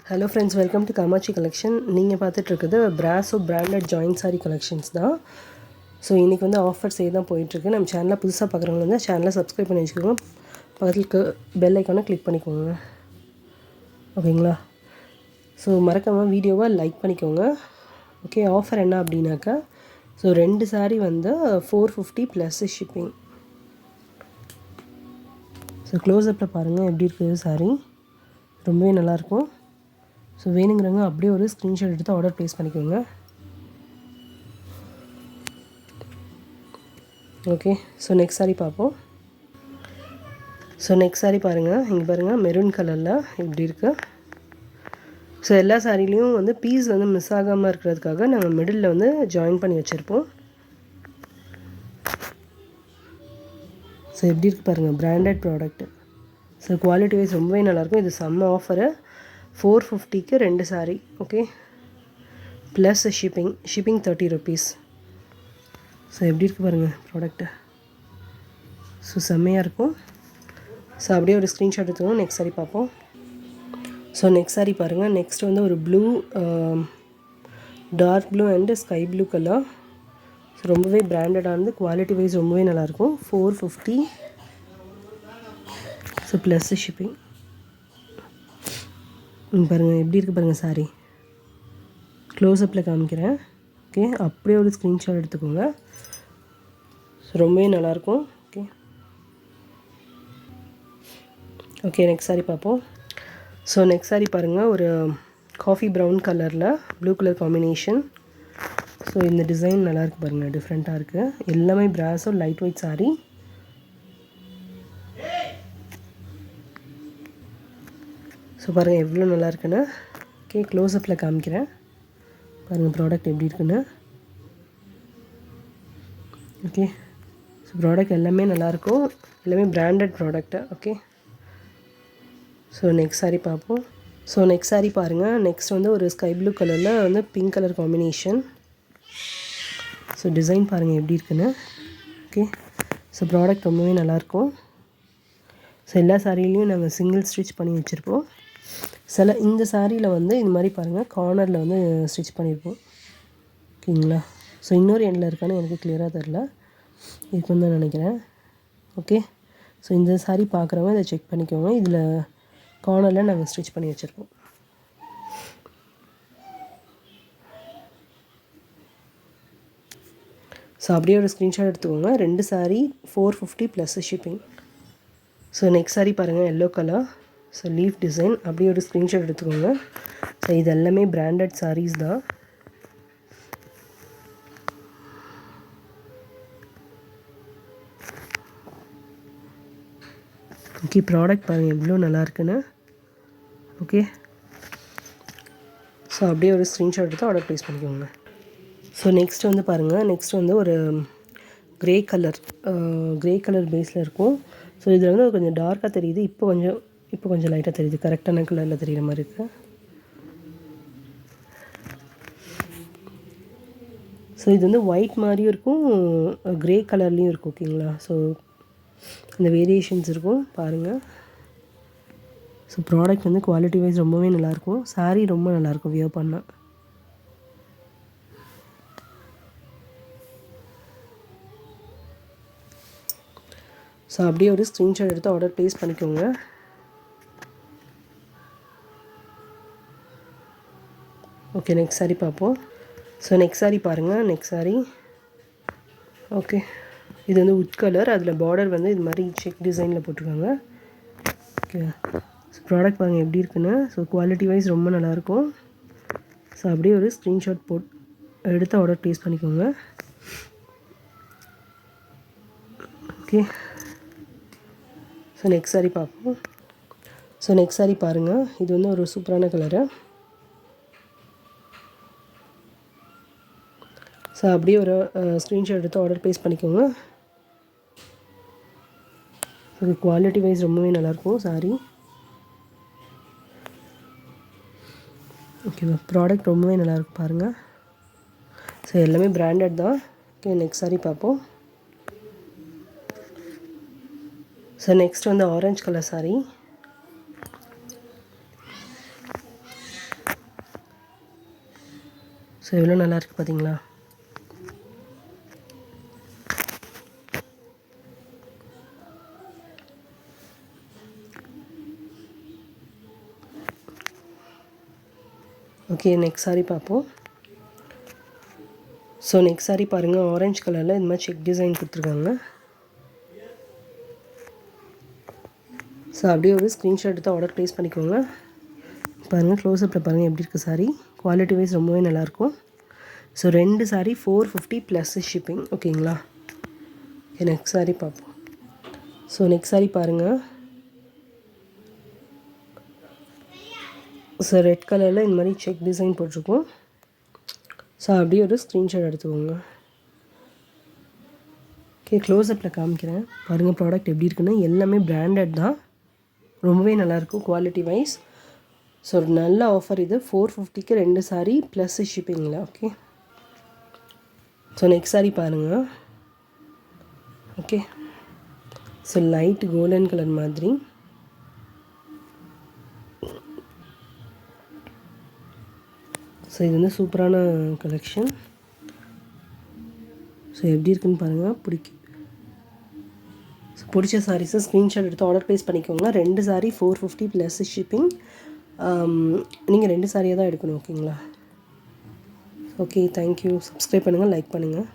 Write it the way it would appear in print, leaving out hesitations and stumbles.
Hello friends, welcome to Kamakshi collection. நீங்கள் பார்த்துட்ருக்குது பிராஸோ பிராண்டட் ஜாயின்ட் சாரி கலெக்ஷன்ஸ் தான். ஸோ இன்றைக்கி வந்து ஆஃபர் சேல் தான் போயிட்டுருக்கு. நம்ம சேனலில் புதுசாக பார்க்குறவங்க வந்து சேனலை சப்ஸ்கிரைப் பண்ணி வச்சுக்கோங்க. பக்கத்துக்கு பெல் ஐக்கானை கிளிக் பண்ணிக்கோங்க, ஓகேங்களா? ஸோ மறக்காமல் வீடியோவை லைக் பண்ணிக்கோங்க. ஓகே, ஆஃபர் என்ன அப்படின்னாக்கா, ஸோ 2 சாரீ வந்து 450 ப்ளஸ் ஷிப்பிங். ஸோ க்ளோஸ்அப்பில் பாருங்கள் எப்படி இருக்குது சாரீ, ரொம்பவே நல்லாயிருக்கும். ஸோ வேணுங்கிறவங்க அப்படியே ஒரு ஸ்க்ரீன்ஷாட் எடுத்து ஆர்டர் ப்ளேஸ் பண்ணிக்கோங்க. ஓகே, ஸோ நெக்ஸ்ட் சாரீ பார்ப்போம். ஸோ நெக்ஸ்ட் சாரீ பாருங்கள், இங்கே பாருங்கள் மெரூன் கலரில் இப்படி இருக்குது. ஸோ எல்லா சாரிலையும் வந்து பீஸ் வந்து மிஸ் ஆகாமல் இருக்கிறதுக்காக நாங்கள் மிடில் வந்து ஜாயின் பண்ணி வச்சுருப்போம். ஸோ எப்படி இருக்குது பாருங்கள், branded product. So quality wise ரொம்பவே நல்லாயிருக்கும். இது செம்ம ஆஃபரு. 450க்கு 2 sari, okay, plus shipping 30 rupees. So எப்படி இருக்குது பாருங்கள் ப்ராடக்ட்டு. ஸோ செம்மையாக இருக்கும். ஸோ அப்படியே ஒரு ஸ்க்ரீன்ஷாட் எடுத்துக்கோங்க. நெக்ஸ்ட் சாரீ பார்ப்போம். ஸோ நெக்ஸ்ட் சாரீ பாருங்கள். நெக்ஸ்ட் வந்து ஒரு blue, dark blue and sky blue colour. So ரொம்பவே பிராண்டடானது, குவாலிட்டி வைஸ் ரொம்பவே நல்லாயிருக்கும். 450. So plus shipping. பாருங்கள் எப்படி இருக்குது பாருங்கள் சாரீ. க்ளோஸ்அப்பில் காமிக்கிறேன். ஓகே, அப்படியே ஒரு ஸ்க்ரீன்ஷாட் எடுத்துக்கோங்க. ஸோ ரொம்பவே நல்லாயிருக்கும். ஓகே ஓகே நெக்ஸ்ட் சாரீ பார்ப்போம். ஸோ நெக்ஸ்ட் சாரீ பாருங்கள், ஒரு காஃபி ப்ரௌன் கலரில் ப்ளூ கலர் காம்பினேஷன். ஸோ இந்த டிசைன் நல்லாயிருக்கு பாருங்கள், டிஃப்ரெண்ட்டாக இருக்குது. எல்லாமே பிராஸோ லைட் வெயிட் சாரீ. ஸோ பாருங்கள் எவ்வளோ நல்லா இருக்குன்னு. ஓகே, க்ளோஸ்அப்பில் காமிக்கிறேன். பாருங்கள் ப்ராடக்ட் எப்படி இருக்குன்னு. ஓகே, ஸோ ப்ராடக்ட் எல்லாமே நல்லாயிருக்கும். எல்லாமே branded product. Okay, so next sari பார்ப்போம். ஸோ நெக்ஸ்ட் சாரீ பாருங்கள். நெக்ஸ்ட் வந்து ஒரு ஸ்கை ப்ளூ கலரில் வந்து pink colour combination. So design பாருங்கள் எப்படி இருக்குன்னு. ஓகே, ஸோ ப்ராடக்ட் ரொம்பவே நல்லாயிருக்கும். ஸோ எல்லா சாரிலையும் நாங்கள் சிங்கிள் ஸ்டிச் பண்ணி வச்சுருப்போம். இந்த சாரியில் வந்து இது மாதிரி பாருங்கள், கார்னரில் வந்து ஸ்டிச் பண்ணியிருப்போம், ஓகேங்களா? ஸோ இன்னொரு எண்டில் இருக்கான்னு எனக்கு கிளியராக தெரில, இருக்குன்னு தான் நினைக்கிறேன். ஓகே, ஸோ இந்த சாரீ பார்க்குறவங்க இதை செக் பண்ணிக்கோங்க. இதில் கார்னரில் நாங்கள் ஸ்டிச் பண்ணி வச்சுருப்போம். ஸோ அப்படியே ஒரு ஸ்க்ரீன்ஷாட் எடுத்துக்கோங்க. 2 sari 450 plus shipping. So next sari பாருங்கள், yellow colour. So leaf design. அப்படியே ஒரு ஸ்க்ரீன்ஷாட் எடுத்துக்கோங்க. ஸோ இது எல்லாமே பிராண்டட் சாரீஸ் தான். ஓகே, ப்ராடக்ட் பாருங்கள் எவ்வளோ நல்லா இருக்குன்னு. ஓகே, ஸோ அப்படியே ஒரு ஸ்க்ரீன்ஷாட் எடுத்து ஆர்டர் ப்ளேஸ் பண்ணிக்கோங்க. ஸோ நெக்ஸ்ட் வந்து பாருங்கள், நெக்ஸ்ட் வந்து ஒரு க்ரே கலர் பேஸில் இருக்கும். ஸோ இதில் வந்து கொஞ்சம் டார்க்காக தெரியுது. இப்போ கொஞ்சம் லைட்டாக தெரியுது. கரெக்டான கலரில் தெரிகிற மாதிரி இருக்குது. ஸோ இது வந்து ஒயிட் மாதிரியும் இருக்கும், க்ரே கலர்லேயும் இருக்கும், ஓகேங்களா? ஸோ இந்த வேரியேஷன்ஸ் இருக்கும் பாருங்கள். ஸோ ப்ராடக்ட் வந்து குவாலிட்டி வைஸ் ரொம்பவே நல்லாயிருக்கும். சாரீ ரொம்ப நல்லாயிருக்கும் வியர் பண்ணால். ஸோ அப்படியே ஒரு ஸ்க்ரீன்ஷாட் எடுத்து ஆர்டர் ப்ளேஸ் பண்ணிக்கோங்க. ஓகே, நெக்ஸ்ட் சாரீ பார்ப்போம். ஸோ நெக்ஸ்ட் சாரீ பாருங்கள். நெக்ஸ்ட் சாரீ ஓகே, இது வந்து உட் கலர். அதில் பார்டர் வந்து இது மாதிரி செக் டிசைனில் போட்டிருக்காங்க. ஓகே, ஸோ ப்ராடக்ட் பாருங்கள் எப்படி இருக்குன்னு. ஸோ குவாலிட்டி வைஸ் ரொம்ப நல்லாயிருக்கும். ஸோ அப்படியே ஒரு ஸ்க்ரீன்ஷாட் எடுத்து ஆர்டர் ப்ளேஸ் பண்ணிக்கோங்க. ஓகே, ஸோ நெக்ஸ்ட் சாரீ பார்ப்போம். ஸோ நெக்ஸ்ட் சாரீ பாருங்கள், இது வந்து ஒரு சூப்பரான கலரு. ஸோ அப்படியே ஒரு ஸ்க்ரீன்ஷாட் எடுத்து ஆர்டர் ப்ளேஸ் பண்ணிக்கோங்க. ஸோ குவாலிட்டி வைஸ் ரொம்பவே நல்லாயிருக்கும் சாரீ. ஓகேவா? ப்ராடக்ட் ரொம்பவே நல்லாயிருக்கும் பாருங்கள். ஸோ எல்லாமே பிராண்டட் தான். ஓகே, நெக்ஸ்ட் சாரீ பார்ப்போம். ஸோ நெக்ஸ்ட் வந்து ஆரஞ்சு கலர் சாரீ. ஸோ எவ்வளோ நல்லாயிருக்கு பார்த்தீங்களா? ஓகே, நெக்ஸ்ட் சாரீ பார்ப்போம். ஸோ நெக்ஸ்ட் சாரீ பாருங்கள், ஆரஞ்சு கலரில் இந்த மாதிரி செக் டிசைன் கொடுத்துருக்காங்க. ஸோ அப்படியே ஒரு ஸ்க்ரீன்ஷாட் எடுத்து ஆர்டர் ப்ளேஸ் பண்ணிக்கோங்க. பாருங்கள், க்ளோஸ்அப்பில் பாருங்கள் எப்படி இருக்குது சாரீ. குவாலிட்டி வைஸ் ரொம்பவே நல்லாயிருக்கும். So 2 sari 450 plus shipping. ஓகேங்களா? நெக்ஸ்ட் சாரீ பார்ப்போம். ஸோ நெக்ஸ்ட் சாரீ பாருங்கள். ஸோ ரெட் கலரில் இந்த மாதிரி செக் டிசைன் போட்டிருக்கோம். ஸோ அப்படியே ஒரு ஸ்க்ரீன்ஷாட் எடுத்துக்கோங்க. ஓகே, க்ளோஸ்அப்பில் காமிக்கிறேன் பாருங்கள் ப்ராடக்ட் எப்படி இருக்குன்னு. எல்லாமே பிராண்டட் தான், ரொம்பவே நல்லாயிருக்கும் குவாலிட்டி வைஸ். ஸோ ஒரு நல்ல ஆஃபர் இது. 450க்கு 2 சாரீ ப்ளஸ் ஷிப்பிங்கில். ஓகே, ஸோ நெக்ஸ்ட் சாரீ பாருங்கள். Okay, so light golden colour மாதிரி. ஸோ இது வந்து சூப்பரான கலெக்ஷன். ஸோ எப்படி இருக்குன்னு பாருங்கள். ஸோ பிடிச்ச சாரீஸை ஸ்க்ரீன்ஷாட் எடுத்து ஆர்டர் ப்ளேஸ் பண்ணிக்கோங்க. 2 சாரீ 450 ப்ளஸ் ஷிப்பிங். நீங்கள் 2 சாரியாக தான் எடுக்கணும். ஓகேங்களா? Okay, thank you. சப்ஸ்கிரைப் பண்ணுங்கள், லைக் பண்ணுங்கள்.